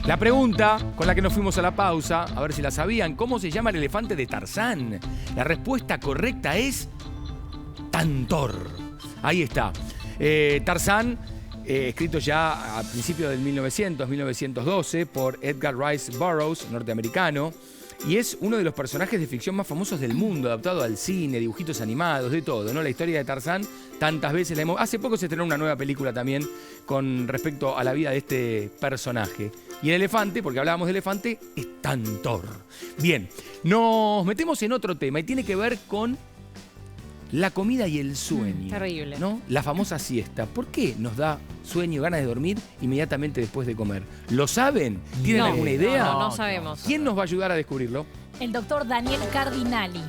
La pregunta con la que nos fuimos a la pausa, a ver si la sabían, ¿cómo se llama el elefante de Tarzán? La respuesta correcta es Tantor. Ahí está. Tarzán, escrito ya a principios del 1912, por Edgar Rice Burroughs, norteamericano, y es uno de los personajes de ficción más famosos del mundo, adaptado al cine, dibujitos animados, de todo, ¿no? La historia de Tarzán tantas veces la hemos... Hace poco se estrenó una nueva película también con respecto a la vida de este personaje. Y el elefante, porque hablábamos de elefante, es Tantor. Bien, nos metemos en otro tema y tiene que ver con la comida y el sueño. Terrible. ¿No? La famosa siesta. ¿Por qué nos da sueño, ganas de dormir inmediatamente después de comer? ¿Lo saben? ¿Tienen alguna idea? No sabemos. ¿Quién nos va a ayudar a descubrirlo? El doctor Daniel Cardinali.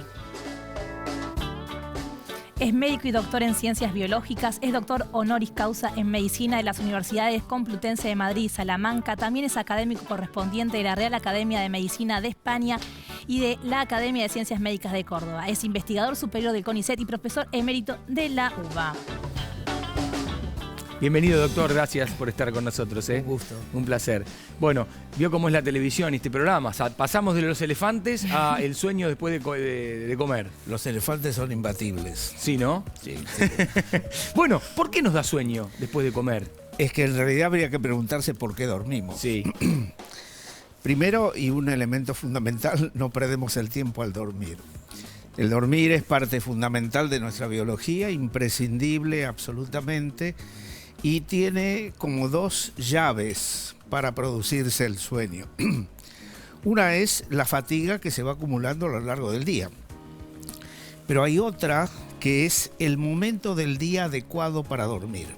Es médico y doctor en ciencias biológicas, es doctor honoris causa en medicina de las Universidades Complutense de Madrid y Salamanca, también es académico correspondiente de la Real Academia de Medicina de España y de la Academia de Ciencias Médicas de Córdoba. Es investigador superior del CONICET y profesor emérito de la UBA. Bienvenido, doctor. Gracias por estar con nosotros. Un gusto. Un placer. Bueno, vio cómo es la televisión y este programa. O sea, pasamos de los elefantes a el sueño después de comer. Los elefantes son imbatibles. ¿Sí, no? Sí. Bueno, ¿por qué nos da sueño después de comer? Es que en realidad habría que preguntarse por qué dormimos. Sí. Primero, y un elemento fundamental, no perdemos el tiempo al dormir. El dormir es parte fundamental de nuestra biología, imprescindible absolutamente, y tiene como dos llaves para producirse el sueño. Una es la fatiga que se va acumulando a lo largo del día. Pero hay otra que es el momento del día adecuado para dormir.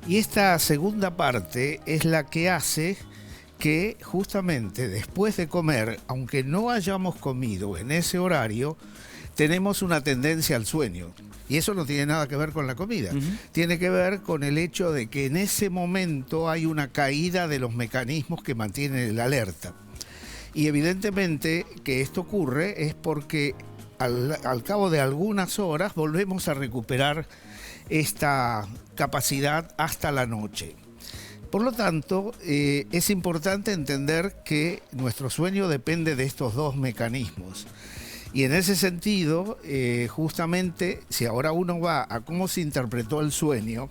Y esta segunda parte es la que hace que justamente después de comer, aunque no hayamos comido en ese horario, tenemos una tendencia al sueño. Y eso no tiene nada que ver con la comida. Tiene que ver con el hecho de que en ese momento hay una caída de los mecanismos que mantienen el alerta. Y evidentemente que esto ocurre es porque al cabo de algunas horas volvemos a recuperar esta capacidad hasta la noche. Por lo tanto, es importante entender que nuestro sueño depende de estos dos mecanismos. Y en ese sentido, justamente, si ahora uno va a cómo se interpretó el sueño,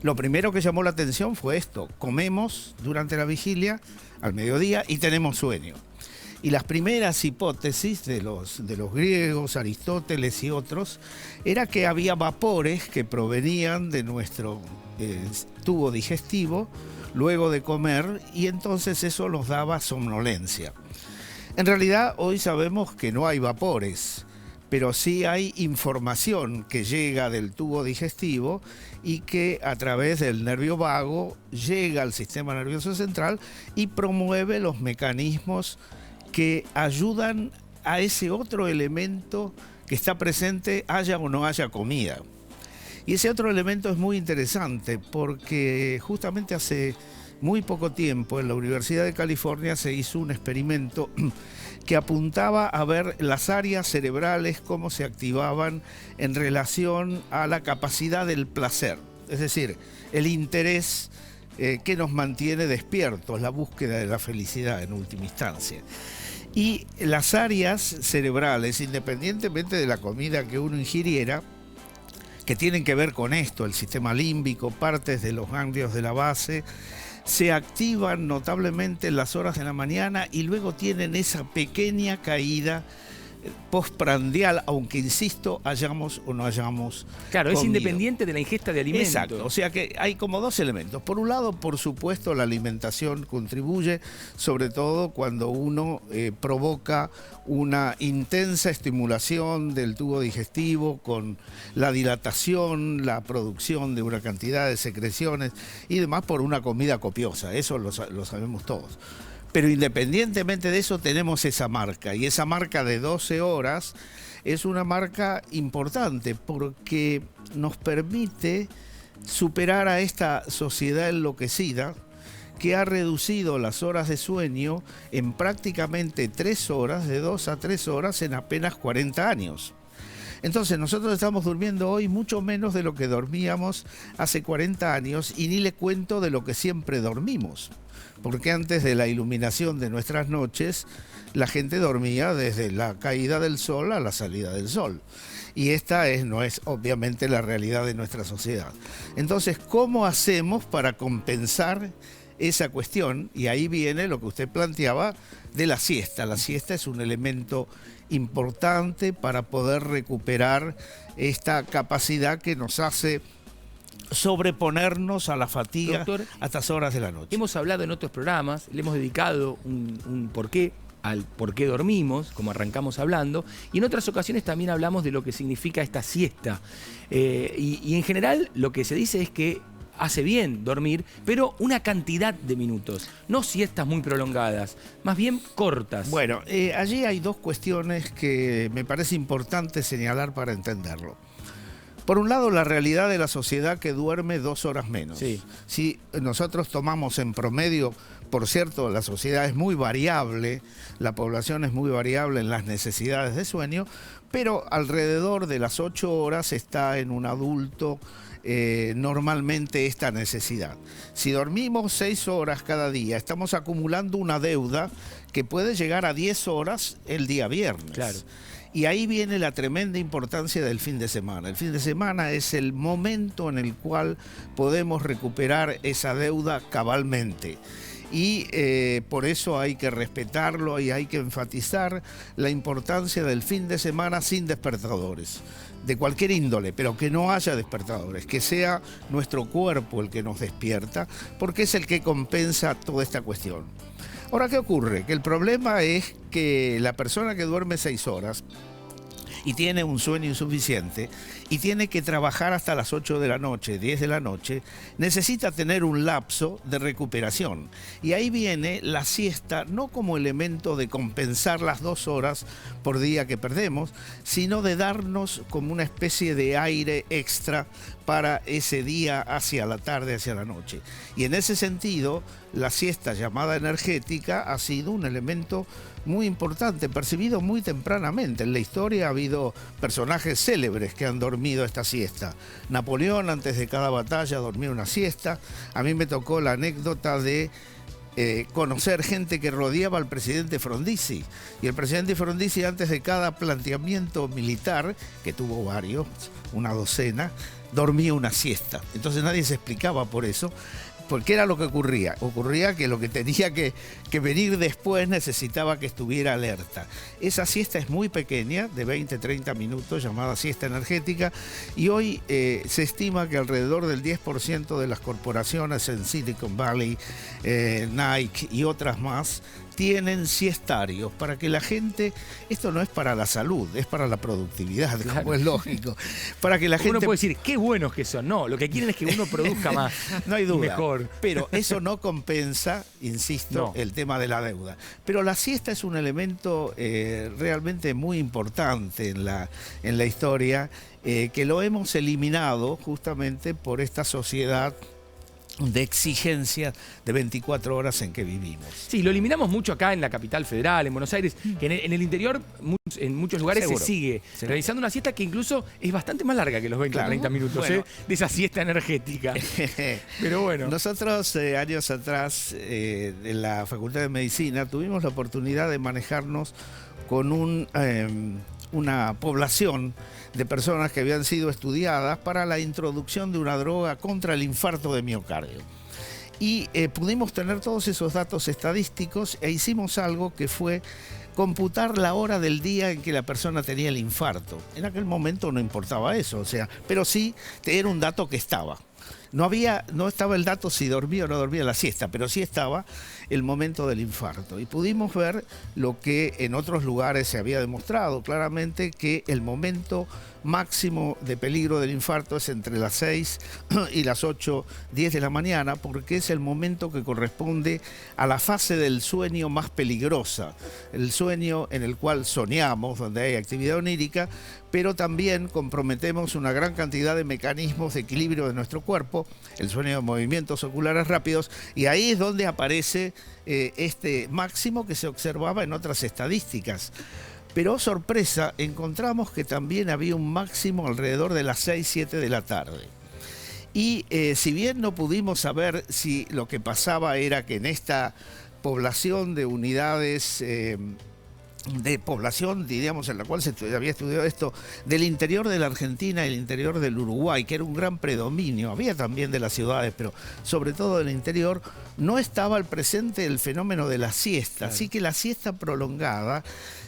lo primero que llamó la atención fue esto: comemos durante la vigilia al mediodía y tenemos sueño. Y las primeras hipótesis de los griegos, Aristóteles y otros, era que había vapores que provenían de nuestro tubo digestivo luego de comer, y entonces eso nos daba somnolencia. En realidad hoy sabemos que no hay vapores, pero sí hay información que llega del tubo digestivo y que a través del nervio vago llega al sistema nervioso central y promueve los mecanismos que ayudan a ese otro elemento que está presente, haya o no haya comida. Y ese otro elemento es muy interesante porque justamente hace muy poco tiempo en la Universidad de California se hizo un experimento que apuntaba a ver las áreas cerebrales, cómo se activaban en relación a la capacidad del placer, es decir, el interés que nos mantiene despiertos, la búsqueda de la felicidad en última instancia. Y las áreas cerebrales, independientemente de la comida que uno ingiriera, que tienen que ver con esto, el sistema límbico, partes de los ganglios de la base, se activan notablemente en las horas de la mañana y luego tienen esa pequeña caída postprandial, aunque insisto, hayamos o no hayamos Claro, es comido. Independiente de la ingesta de alimentos. Exacto, o sea que hay como dos elementos. Por un lado, por supuesto, la alimentación contribuye, sobre todo cuando uno provoca una intensa estimulación del tubo digestivo con la dilatación, la producción de una cantidad de secreciones y demás por una comida copiosa, eso lo sabemos todos. Pero independientemente de eso tenemos esa marca, y esa marca de 12 horas es una marca importante porque nos permite superar a esta sociedad enloquecida que ha reducido las horas de sueño en prácticamente 3 horas, de 2 a 3 horas en apenas 40 años. Entonces nosotros estamos durmiendo hoy mucho menos de lo que dormíamos hace 40 años y ni le cuento de lo que siempre dormimos. Porque antes de la iluminación de nuestras noches, la gente dormía desde la caída del sol a la salida del sol. Y esta no es obviamente la realidad de nuestra sociedad. Entonces, ¿cómo hacemos para compensar esa cuestión? Y ahí viene lo que usted planteaba de la siesta. La siesta es un elemento importante para poder recuperar esta capacidad que nos hace sobreponernos a la fatiga, doctor, a estas horas de la noche. Hemos hablado en otros programas, le hemos dedicado un porqué al por qué dormimos, como arrancamos hablando, y en otras ocasiones también hablamos de lo que significa esta siesta. Y en general lo que se dice es que hace bien dormir, pero una cantidad de minutos, no siestas muy prolongadas, más bien cortas. Bueno, allí hay dos cuestiones que me parece importante señalar para entenderlo. Por un lado, la realidad de la sociedad que duerme 2 horas menos. Sí. Si nosotros tomamos en promedio, por cierto, la sociedad es muy variable, la población es muy variable en las necesidades de sueño, pero alrededor de las 8 horas está en un adulto normalmente esta necesidad. Si dormimos 6 horas cada día, estamos acumulando una deuda que puede llegar a 10 horas el día viernes. Claro. Y ahí viene la tremenda importancia del fin de semana. El fin de semana es el momento en el cual podemos recuperar esa deuda cabalmente. Y por eso hay que respetarlo y hay que enfatizar la importancia del fin de semana sin despertadores, de cualquier índole, pero que no haya despertadores, que sea nuestro cuerpo el que nos despierta, porque es el que compensa toda esta cuestión. Ahora, ¿qué ocurre? Que el problema es que la persona que duerme 6 horas y tiene un sueño insuficiente y tiene que trabajar hasta las 8 de la noche, 10 de la noche, necesita tener un lapso de recuperación. Y ahí viene la siesta, no como elemento de compensar las 2 horas por día que perdemos, sino de darnos como una especie de aire extra para ese día hacia la tarde, hacia la noche. Y en ese sentido, la siesta llamada energética ha sido un elemento muy importante, percibido muy tempranamente. En la historia ha habido personajes célebres que han dormido esta siesta. Napoleón, antes de cada batalla, dormía una siesta. A mí me tocó la anécdota de conocer gente que rodeaba al presidente Frondizi. Y el presidente Frondizi, antes de cada planteamiento militar, que tuvo varios, una docena, dormía una siesta. Entonces nadie se explicaba por eso. Porque era lo que ocurría. Ocurría que lo que tenía que venir después necesitaba que estuviera alerta. Esa siesta es muy pequeña, de 20-30 minutos, llamada siesta energética, y hoy se estima que alrededor del 10% de las corporaciones en Silicon Valley, Nike y otras más, tienen siestarios para que la gente, esto no es para la salud, es para la productividad, claro, como es lógico, para que la gente... Uno puede decir, qué buenos que son, no, lo que quieren es que uno produzca más, no hay duda, mejor. Pero eso no compensa, insisto, el tema de la deuda. Pero la siesta es un elemento realmente muy importante en la historia, que lo hemos eliminado justamente por esta sociedad de exigencia de 24 horas en que vivimos. Sí, lo eliminamos mucho acá en la capital federal, en Buenos Aires, que en el interior, en muchos lugares se sigue realizando una siesta que incluso es bastante más larga que los 20 o 30 minutos, bueno, de esa siesta energética. Pero bueno. Nosotros, años atrás, en la Facultad de Medicina, tuvimos la oportunidad de manejarnos con una población de personas que habían sido estudiadas para la introducción de una droga contra el infarto de miocardio. Y pudimos tener todos esos datos estadísticos e hicimos algo que fue computar la hora del día en que la persona tenía el infarto. En aquel momento no importaba eso, o sea, pero sí era un dato que estaba. No estaba el dato si dormía o no dormía la siesta, pero sí estaba el momento del infarto. Y pudimos ver lo que en otros lugares se había demostrado claramente, que el momento máximo de peligro del infarto es entre las 6 y las 8, 10 de la mañana, porque es el momento que corresponde a la fase del sueño más peligrosa, el sueño en el cual soñamos, donde hay actividad onírica, pero también comprometemos una gran cantidad de mecanismos de equilibrio de nuestro cuerpo, el sueño de movimientos oculares rápidos, y ahí es donde aparece este máximo que se observaba en otras estadísticas. Pero, sorpresa, encontramos que también había un máximo alrededor de las 6, 7 de la tarde. Y si bien no pudimos saber si lo que pasaba era que en esta población de unidades de población, diríamos, en la cual se había estudiado esto, del interior de la Argentina y el interior del Uruguay, que era un gran predominio, había también de las ciudades, pero sobre todo del interior, no estaba al presente el fenómeno de la siesta. Claro. Así que la siesta prolongada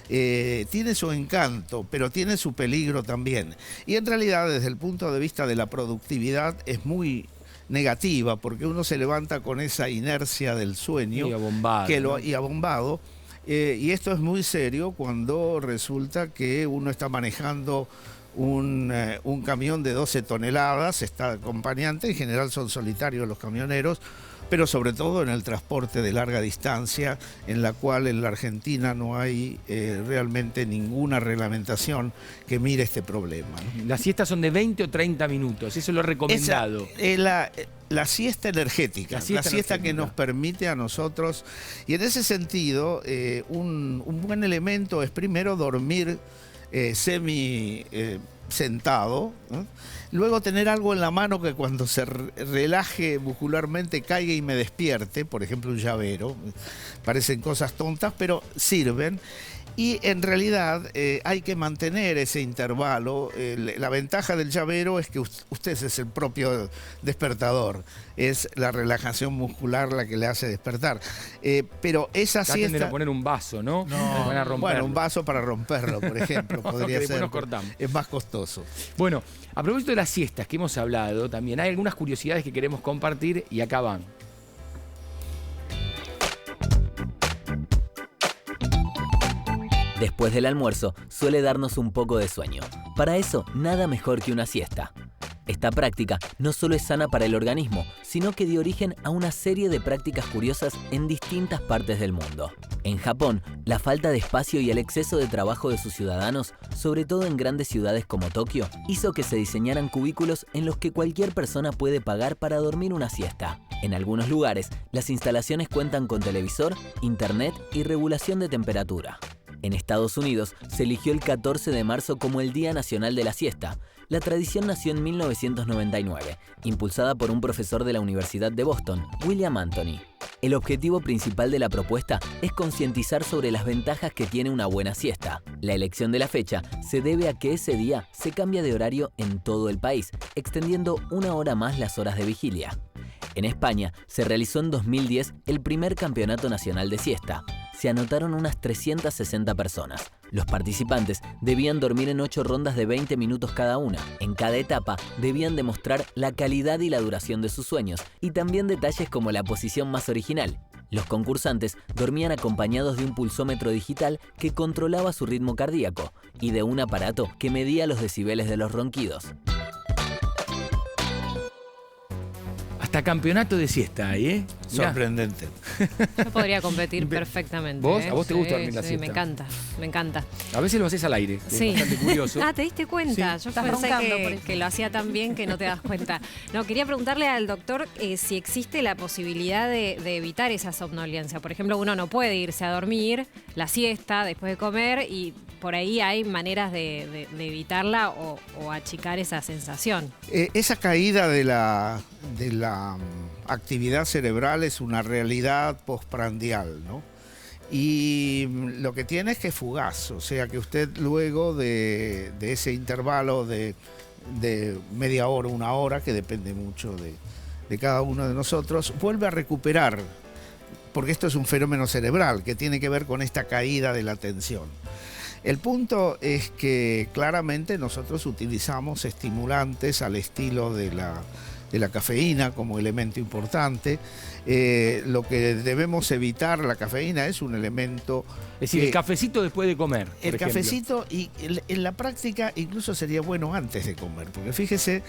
tiene su encanto, pero tiene su peligro también. Y en realidad, desde el punto de vista de la productividad, es muy negativa, porque uno se levanta con esa inercia del sueño y abombado, y abombado. Y esto es muy serio cuando resulta que uno está manejando un camión de 12 toneladas, está acompañante, en general son solitarios los camioneros, pero sobre todo en el transporte de larga distancia, en la cual en la Argentina no hay realmente ninguna reglamentación que mire este problema, ¿no? Las siestas son de 20 o 30 minutos, eso es lo recomendado. La siesta energética, la siesta que nos permite a nosotros, y en ese sentido, un buen elemento es primero dormir sentado, ¿no? Luego tener algo en la mano que cuando se relaje muscularmente caiga y me despierte, por ejemplo un llavero. Parecen cosas tontas, pero sirven. Y en realidad hay que mantener ese intervalo. La ventaja del llavero es que usted es el propio despertador. Es la relajación muscular la que le hace despertar. Pero esa siesta... Traten de poner un vaso, ¿no? Bueno, un vaso para romperlo, por ejemplo, podría ser. Nos cortamos. Es más costoso. Bueno, a propósito de las siestas que hemos hablado, también hay algunas curiosidades que queremos compartir y acá van. Después del almuerzo suele darnos un poco de sueño. Para eso, nada mejor que una siesta. Esta práctica no solo es sana para el organismo, sino que dio origen a una serie de prácticas curiosas en distintas partes del mundo. En Japón, la falta de espacio y el exceso de trabajo de sus ciudadanos, sobre todo en grandes ciudades como Tokio, hizo que se diseñaran cubículos en los que cualquier persona puede pagar para dormir una siesta. En algunos lugares, las instalaciones cuentan con televisor, internet y regulación de temperatura. En Estados Unidos se eligió el 14 de marzo como el Día Nacional de la Siesta. La tradición nació en 1999, impulsada por un profesor de la Universidad de Boston, William Anthony. El objetivo principal de la propuesta es concientizar sobre las ventajas que tiene una buena siesta. La elección de la fecha se debe a que ese día se cambia de horario en todo el país, extendiendo 1 hora más las horas de vigilia. En España se realizó en 2010 el primer Campeonato Nacional de Siesta. Se anotaron unas 360 personas. Los participantes debían dormir en 8 rondas de 20 minutos cada una. En cada etapa debían demostrar la calidad y la duración de sus sueños y también detalles como la posición más original. Los concursantes dormían acompañados de un pulsómetro digital que controlaba su ritmo cardíaco y de un aparato que medía los decibeles de los ronquidos. Hasta campeonato de siesta hay, ¿eh? Mirá. Sorprendente. Yo podría competir perfectamente. ¿Vos? ¿A vos te gusta dormir la sí, siesta? me encanta, me encanta. A veces lo haces al aire, que Sí. es bastante curioso. Ah, ¿te diste cuenta? Sí. Yo Estás pensé roncando por eso. que lo hacía tan bien que no te das cuenta. No, quería preguntarle al doctor si existe la posibilidad de evitar esa somnolencia. Por ejemplo, uno no puede irse a dormir la siesta después de comer y por ahí hay maneras de evitarla o achicar esa sensación. Esa caída de la actividad cerebral es una realidad postprandial, ¿no? Y lo que tiene es que es fugaz, o sea que usted luego de ese intervalo de media hora, 1 hora, que depende mucho de cada uno de nosotros, vuelve a recuperar, porque esto es un fenómeno cerebral que tiene que ver con esta caída de la atención. El punto es que claramente nosotros utilizamos estimulantes al estilo de la cafeína como elemento importante. Lo que debemos evitar, la cafeína es un elemento... Es decir, el cafecito después de comer, por El ejemplo. cafecito, y en la práctica incluso sería bueno antes de comer, porque fíjese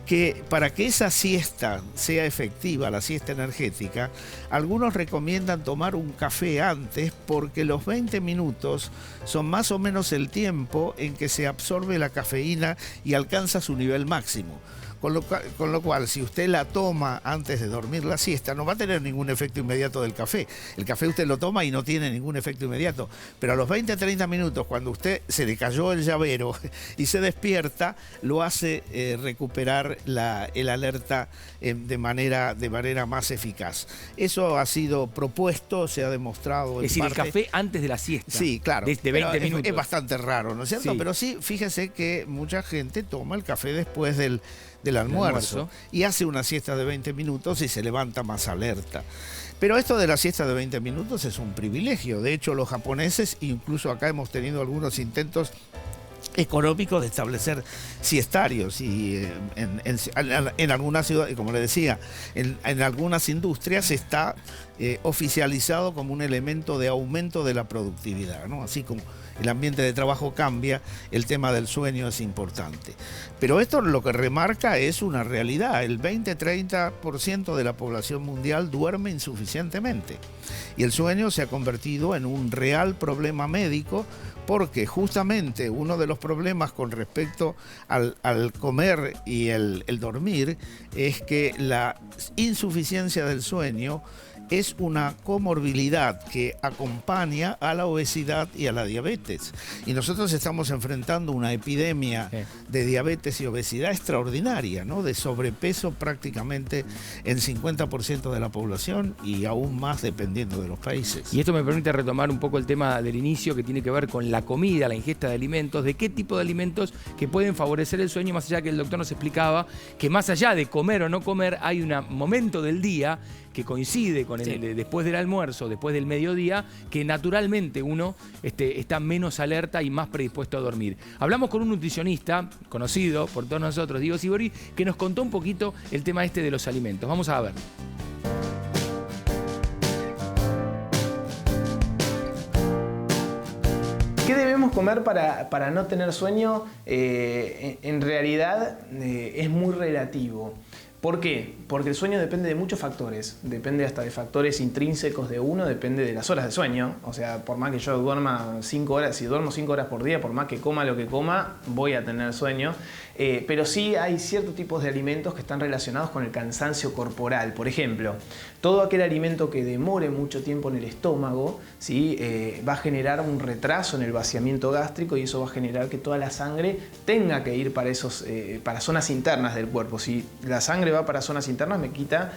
que para que esa siesta sea efectiva, la siesta energética, algunos recomiendan tomar un café antes porque los 20 minutos son más o menos el tiempo en que se absorbe la cafeína y alcanza su nivel máximo. Con lo cual, si usted la toma antes de dormir la siesta, no va a tener ningún efecto inmediato del café. El café usted lo toma y no tiene ningún efecto inmediato. Pero a los 20-30 minutos, cuando usted se le cayó el llavero y se despierta, lo hace recuperar el alerta de manera más eficaz. Eso ha sido propuesto, se ha demostrado. Es decir, el café antes de la siesta. Sí, claro. De 20 minutos. Es bastante raro, ¿no es cierto? Sí. Pero sí, fíjese que mucha gente toma el café después del almuerzo y hace una siesta de 20 minutos y se levanta más alerta. Pero esto de la siesta de 20 minutos es un privilegio. De hecho, los japoneses, incluso acá hemos tenido algunos intentos económicos de establecer siestarios y en algunas ciudades, como le decía, en algunas industrias está oficializado como un elemento de aumento de la productividad, ¿no? Así como el ambiente de trabajo cambia, el tema del sueño es importante. Pero esto lo que remarca es una realidad. El 20-30% de la población mundial duerme insuficientemente. Y el sueño se ha convertido en un real problema médico, porque justamente uno de los problemas con respecto al comer y el dormir es que la insuficiencia del sueño es una comorbilidad que acompaña a la obesidad y a la diabetes. Y nosotros estamos enfrentando una epidemia de diabetes y obesidad extraordinaria, ¿no? De sobrepeso prácticamente en 50% de la población y aún más dependiendo de los países. Y esto me permite retomar un poco el tema del inicio, que tiene que ver con la comida, la ingesta de alimentos, de qué tipo de alimentos que pueden favorecer el sueño, más allá que el doctor nos explicaba que más allá de comer o no comer, hay un momento del día que coincide con después del almuerzo, después del mediodía, que naturalmente uno está menos alerta y más predispuesto a dormir. Hablamos con un nutricionista conocido por todos nosotros, Diego Sivori, que nos contó un poquito el tema de los alimentos. Vamos a ver. ¿Qué debemos comer para no tener sueño? En realidad es muy relativo. ¿Por qué? Porque el sueño depende de muchos factores. Depende hasta de factores intrínsecos de uno, depende de las horas de sueño. O sea, por más que yo duerma 5 horas, si duermo 5 horas por día, por más que coma lo que coma, voy a tener sueño. Pero sí hay ciertos tipos de alimentos que están relacionados con el cansancio corporal. Por ejemplo, todo aquel alimento que demore mucho tiempo en el estómago, ¿sí? Va a generar un retraso en el vaciamiento gástrico y eso va a generar que toda la sangre tenga que ir para zonas internas del cuerpo. Si la sangre va para zonas internas, me quita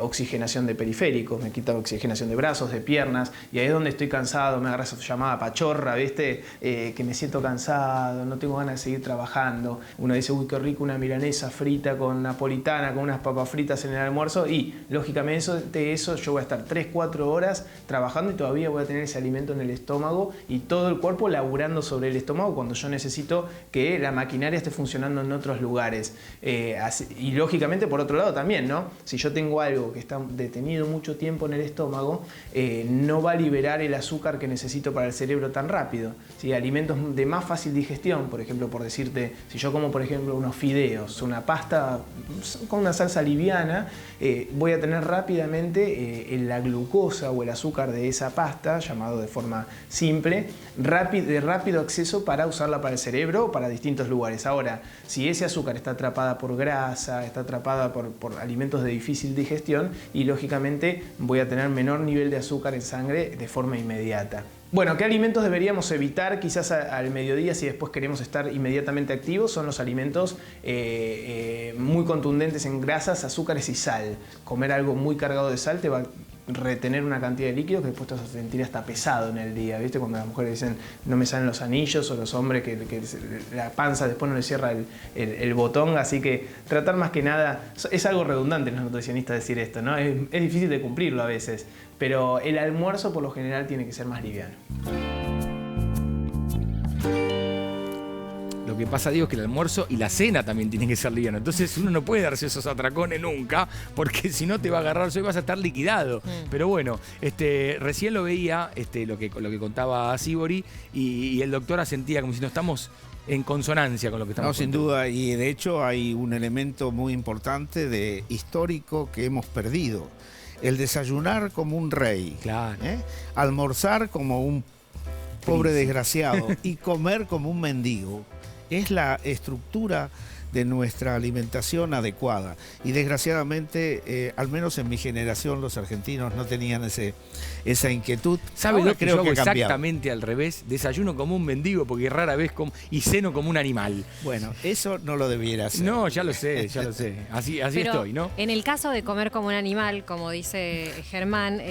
oxigenación de periféricos, me quita oxigenación de brazos, de piernas, y ahí es donde estoy cansado, me agarra esa llamada pachorra, ¿viste? Que me siento cansado, no tengo ganas de seguir trabajando. Uno dice, uy, qué rico una milanesa frita con napolitana, con unas papas fritas en el almuerzo, y lógicamente eso yo voy a estar 3-4 horas trabajando y todavía voy a tener ese alimento en el estómago y todo el cuerpo laburando sobre el estómago cuando yo necesito que la maquinaria esté funcionando en otros lugares. Y lógicamente, por otro lado también, ¿no? Si yo tengo algo que está detenido mucho tiempo en el estómago, no va a liberar el azúcar que necesito para el cerebro tan rápido. ¿Sí? Alimentos de más fácil digestión, por ejemplo, por decirte, si yo como, por ejemplo, unos fideos, una pasta con una salsa liviana, voy a tener rápidamente la glucosa o el azúcar de esa pasta, llamado de forma simple, de rápido acceso para usarla para el cerebro o para distintos lugares. Ahora, si ese azúcar está atrapada por grasa, está atrapada por alimentos de difícil digestión, y lógicamente voy a tener menor nivel de azúcar en sangre de forma inmediata. Bueno, ¿qué alimentos deberíamos evitar quizás al mediodía si después queremos estar inmediatamente activos? Son los alimentos muy contundentes en grasas, azúcares y sal. Comer algo muy cargado de sal te va a retener una cantidad de líquidos que después te vas a sentir hasta pesado en el día, ¿viste? Cuando las mujeres dicen no me salen los anillos, o los hombres que la panza después no le cierra el botón, así que tratar más que nada, es algo redundante en los nutricionistas decir esto, ¿no? Es difícil de cumplirlo a veces, pero el almuerzo por lo general tiene que ser más liviano. Lo que pasa, Diego, es que el almuerzo y la cena también tienen que ser livianos. Entonces uno no puede darse esos atracones nunca, porque si no te va a agarrar, hoy vas a estar liquidado. Pero bueno, recién lo veía, lo que contaba Sivori, y el doctor asentía como si no estamos en consonancia con lo que estamos No, sin duda, y de hecho hay un elemento muy importante histórico que hemos perdido. El desayunar como un rey, claro. Almorzar como un pobre desgraciado y comer como un mendigo. Es la estructura de nuestra alimentación adecuada. Y desgraciadamente, al menos en mi generación, los argentinos no tenían esa inquietud. ¿Sabe Ahora lo que yo hago ha cambiado. exactamente al revés? Desayuno como un mendigo porque rara vez y ceno como un animal. Bueno, eso no lo debiera hacer. No, ya lo sé, ya lo sé. Así Pero estoy, ¿no? en el caso de comer como un animal, como dice Germán,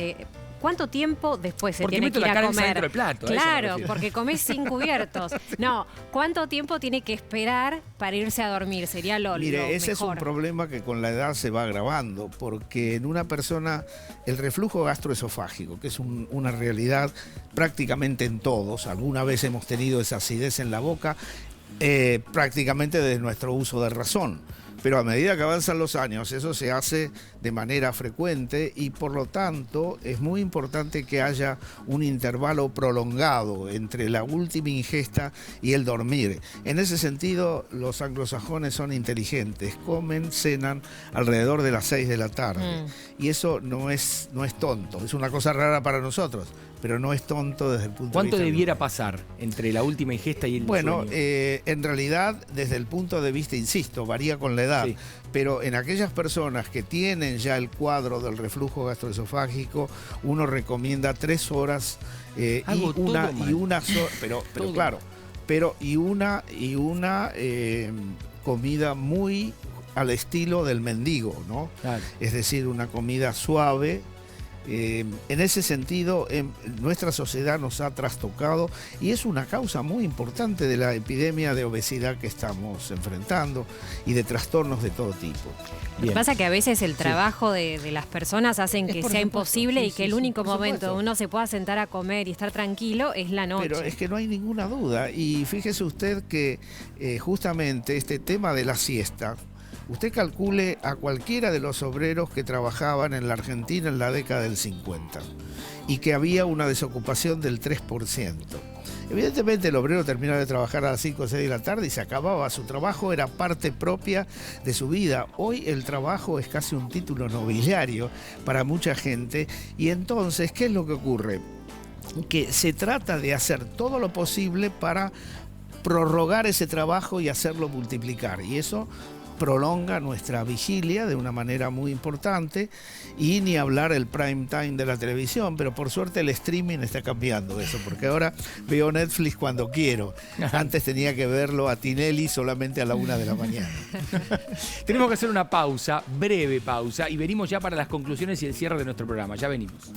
¿cuánto tiempo después se Porque tiene meto que ir la a cabeza comer? dentro del plato, a eso me Claro, refiero. porque comés sin cubiertos. No, ¿cuánto tiempo tiene que esperar para irse a dormir? Sería lo Mire, ese mejor. es un problema que con la edad se va agravando, porque en una persona el reflujo gastroesofágico, que es una realidad prácticamente en todos, alguna vez hemos tenido esa acidez en la boca, prácticamente desde nuestro uso de razón. Pero a medida que avanzan los años, eso se hace de manera frecuente y por lo tanto es muy importante que haya un intervalo prolongado entre la última ingesta y el dormir. En ese sentido, los anglosajones son inteligentes, comen, cenan alrededor de las 6 de la tarde. Y eso no es tonto, es una cosa rara para nosotros, pero no es tonto desde el punto de vista... ¿Cuánto debiera pasar entre la última ingesta y el Bueno, sueño? en realidad, desde el punto de vista, insisto, varía con la edad, Sí. pero en aquellas personas que tienen ya el cuadro del reflujo gastroesofágico, uno recomienda 3 horas Hago todo mal. pero Todo claro, y una comida muy al estilo del mendigo, ¿no? Claro. Es decir, una comida suave. En ese sentido, nuestra sociedad nos ha trastocado y es una causa muy importante de la epidemia de obesidad que estamos enfrentando y de trastornos de todo tipo. Lo que pasa es que a veces el trabajo de las personas hacen Es que por sea supuesto, imposible sí, y que sí, el sí, único por momento supuesto. donde uno se pueda sentar a comer y estar tranquilo es la noche. Pero es que no hay ninguna duda. Y fíjese usted que justamente este tema de la siesta, usted calcule a cualquiera de los obreros que trabajaban en la Argentina en la década del 50 y que había una desocupación del 3%. Evidentemente el obrero terminaba de trabajar a las 5 o 6 de la tarde y se acababa. Su trabajo era parte propia de su vida. Hoy el trabajo es casi un título nobiliario para mucha gente. Y entonces, ¿qué es lo que ocurre? Que se trata de hacer todo lo posible para prorrogar ese trabajo y hacerlo multiplicar. Y eso prolonga nuestra vigilia de una manera muy importante, y ni hablar el prime time de la televisión, pero por suerte el streaming está cambiando eso, porque ahora veo Netflix cuando quiero. Antes tenía que verlo a Tinelli solamente a la 1 de la mañana. Tenemos que hacer una pausa, breve pausa, y venimos ya para las conclusiones y el cierre de nuestro programa. Ya venimos.